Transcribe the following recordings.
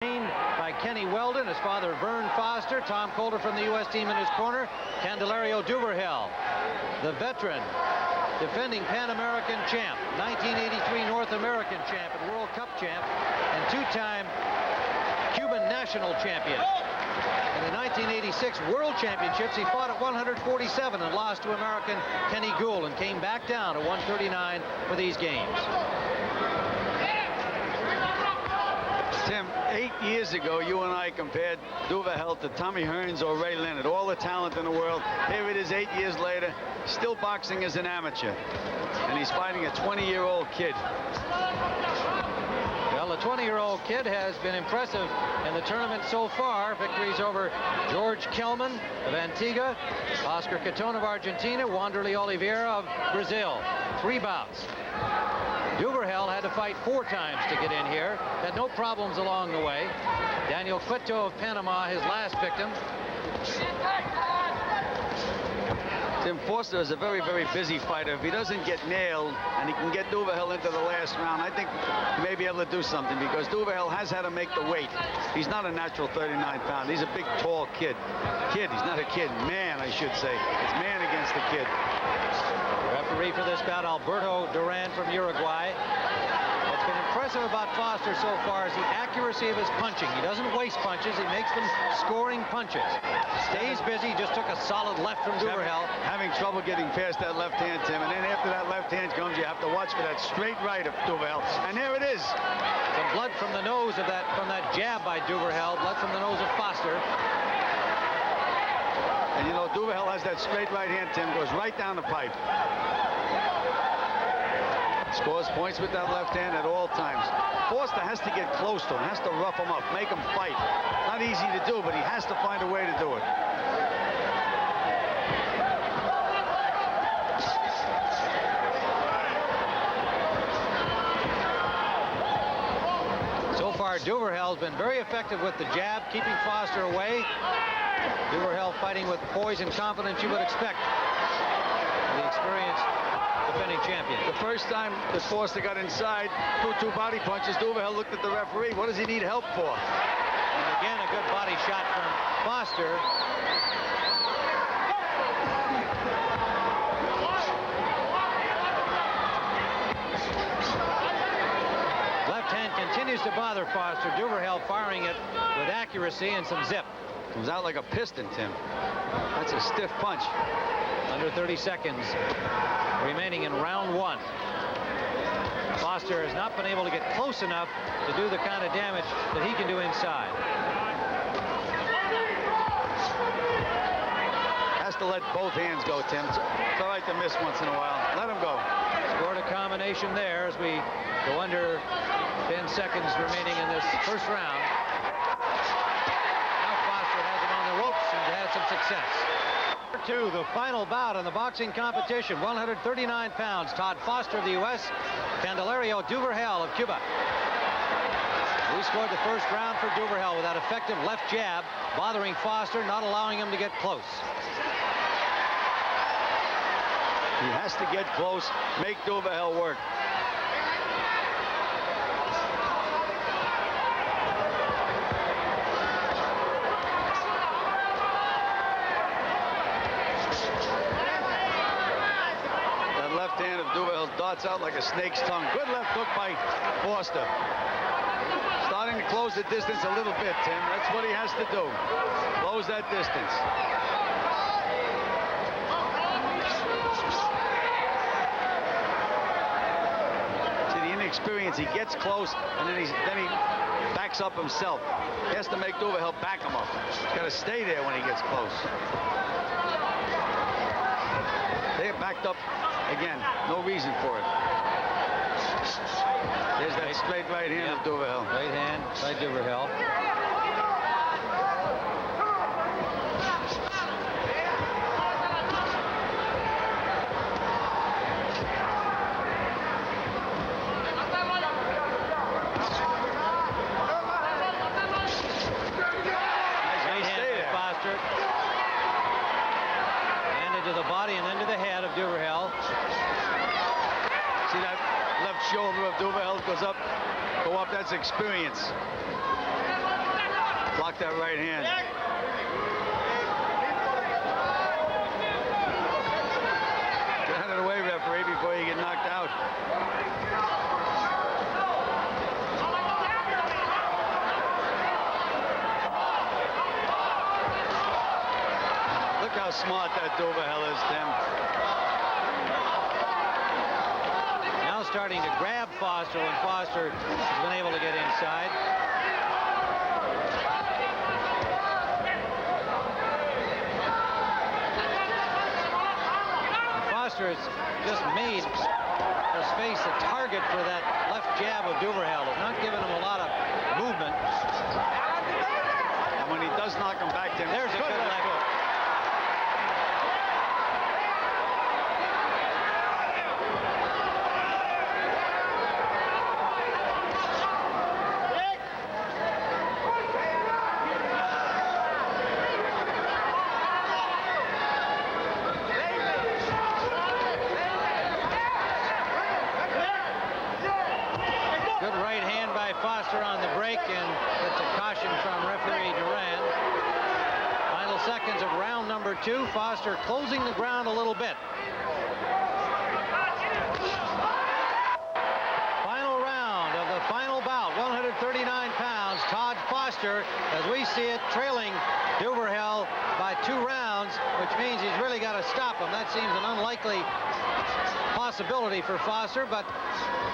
By Kenny Weldon, his father Vern Foster, Tom Coulter from the U.S. team in his corner, Candelario Duvergal, the veteran, defending Pan American champ, 1983 North American champ and World Cup champ, and two-time Cuban national champion. In the 1986 World Championships, he fought at 147 and lost to American Kenny Gould and came back down to 139 for these games. Tim, 8 years ago, you and I compared Duvergal to Tommy Hearns or Ray Leonard. All the talent in the world. Here it is 8 years later, still boxing as an amateur. And he's fighting a 20-year-old kid. Well, the 20-year-old kid has been impressive in the tournament so far. Victories over George Kelman of Antigua, Oscar Catton of Argentina, Wanderlei Oliveira of Brazil. 3 bouts. Duvergal had to fight 4 times to get in here. Had no problems along the way. Daniel Cueto of Panama, his last victim. Tim Foster is a very, very busy fighter. If he doesn't get nailed and he can get Duvergal into the last round, I think he may be able to do something, because Duvergal has had to make the weight. He's not a natural 39-pound. He's a big, tall kid. He's not a kid. Man, I should say. It's man against the kid. Referee for this bout, Alberto Duran from Uruguay. What's been impressive about Foster so far is the accuracy of his punching. He doesn't waste punches. He makes them scoring punches. Stays busy. Just took a solid left from Duvergal. Having trouble getting past that left hand, Tim. And then after that left hand comes, you have to watch for that straight right of Duvergal. And there it is. Some blood from the nose of that jab by Duvergal. Blood from the nose of Foster. And you know, Duvergal has that straight right hand, Tim, goes right down the pipe. Scores points with that left hand at all times. Foster has to get close to him, has to rough him up, make him fight. Not easy to do, but he has to find a way to do it. So far, Duvergal's been very effective with the jab, keeping Foster away. Duvergal fighting with poise and confidence you would expect the experienced defending champion. The first time that Foster got inside, threw 2 body punches, Duvergal looked at the referee. What does he need help for? And again, a good body shot from Foster. Left hand continues to bother Foster. Duvergal firing it with accuracy and some zip. Comes out like a piston, Tim. That's a stiff punch. Under 30 seconds remaining in round 1. Foster has not been able to get close enough to do the kind of damage that he can do inside. Has to let both hands go, Tim. It's all right to miss once in a while. Let him go. Scored a combination there as we go under 10 seconds remaining in this first round. Some success. 2, the final bout in the boxing competition, 139 pounds. Todd Foster of the U.S., Candelario Duvergal of Cuba. We scored the first round for Duvergal with that effective left jab, bothering Foster, not allowing him to get close. He has to get close, make Duvergal work. Hand of Duvergal darts out like a snake's tongue. Good left hook by Foster. Starting to close the distance a little bit, Tim. That's what he has to do. Close that distance. See the inexperience. He gets close and then he backs up himself. He has to make Duvergal back him up. He's got to stay there when he gets close. They are backed up. Again, no reason for it. There's that straight right hand of Duvergal. Right hand by Duvergal. Right hand by Foster. Handed to the body and then to the head of Duvergal. See that left shoulder of Duvergal goes up, that's experience. that right hand. Get out of the way, referee, before you get knocked out. Look how smart that Duvergal is, Tim. Now starting to grab Foster when Foster has been able to get inside. Foster has just made his face a target for that left jab of Duvergal. It's not giving him a lot of movement. And when he does knock him back, Tim, there's a good left hook. Foster on the break, and that's a caution from referee Duran. Final seconds of round number 2. Foster closing the ground a little bit. Final round of the final bout, 139 pounds. Todd Foster, as we see it, trailing Duvergal by 2 rounds, which means he's really got to stop him. That seems an unlikely possibility for Foster, but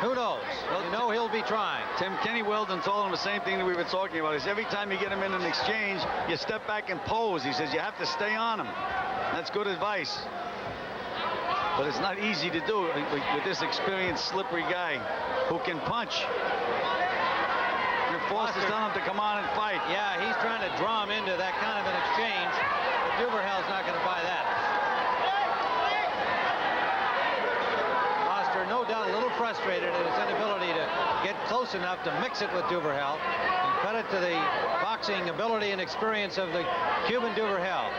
who knows? Well, you know he'll be trying. Tim, Kenny Weldon told him the same thing that we were talking about. He says every time you get him in an exchange, you step back and pose. He says you have to stay on him. That's good advice. But it's not easy to do with this experienced, slippery guy who can punch. Your Foster's telling him to come on and fight. Yeah, he's trying to draw him into that kind of an exchange, but Duvergal's not going to buy that. No doubt a little frustrated at his inability to get close enough to mix it with Duvergal, and credit to the boxing ability and experience of the Cuban Duvergal.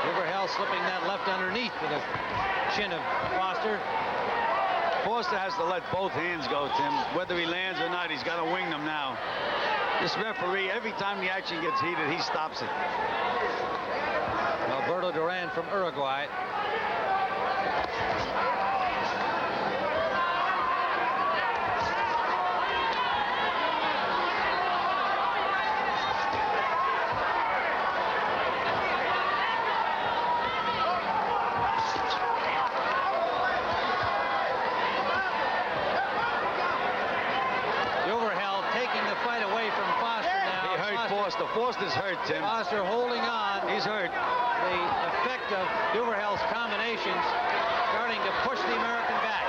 Duvergal slipping that left underneath with the chin of Foster. Foster has to let both hands go, Tim. Whether he lands or not, he's got to wing them now. This referee, every time the action gets heated, he stops it. Alberto Duran from Uruguay. Foster's hurt, Tim. Foster holding on. He's hurt. The effect of Duvergal's combinations starting to push the American back.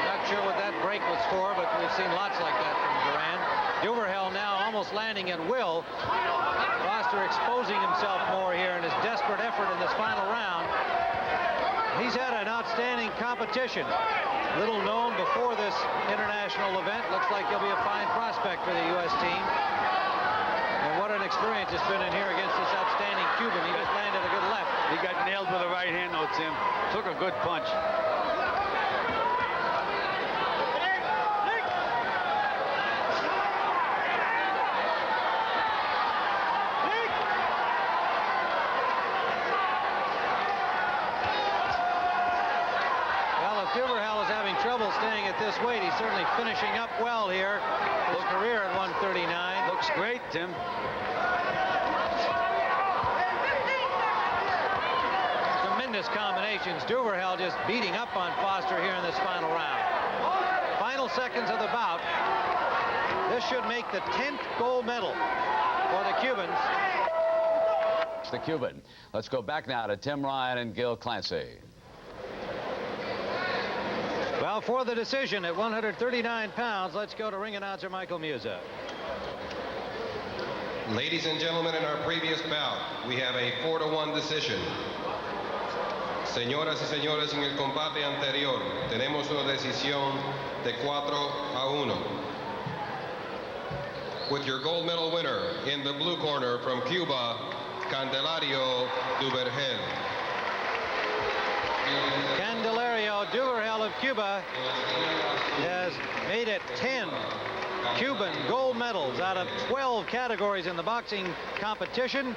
Not sure what that break was for, but we've seen lots like that from Duran. Duvergal now almost landing at will. Foster exposing himself more here in his desperate effort in this final round. He's had an outstanding competition. Little known before this international event. Looks like he'll be a fine prospect for the U.S. team. And what an experience it's been in here against this outstanding Cuban. He just landed a good left. He got nailed with a right hand, though, Tim. Took a good punch. Duvergal is having trouble staying at this weight. He's certainly finishing up well here. His career at 139. Looks great, Tim. Tremendous combinations. Duvergal just beating up on Foster here in this final round. Final seconds of the bout. This should make the 10th gold medal for the Cubans. The Cuban. Let's go back now to Tim Ryan and Gil Clancy. Well, for the decision at 139 pounds, let's go to ring announcer Michael Musa. Ladies and gentlemen, in our previous bout, we have a 4-1 decision. Señoras y señores, en el combate anterior, tenemos una decisión de 4-1. with your gold medal winner in the blue corner from Cuba, Candelario Duvergal. Candelario Duvergal of Cuba has made it 10 Cuban gold medals out of 12 categories in the boxing competition.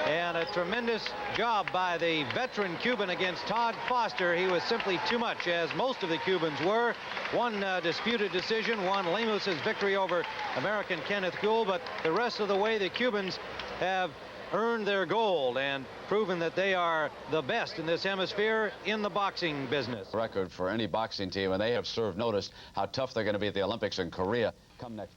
And a tremendous job by the veteran Cuban against Todd Foster. He was simply too much, as most of the Cubans were. One disputed decision, one Lemus's victory over American Kenneth Gould, but the rest of the way the Cubans have earned their gold and proven that they are the best in this hemisphere in the boxing business. Record for any boxing team, and they have served notice how tough they're going to be at the Olympics in Korea come next.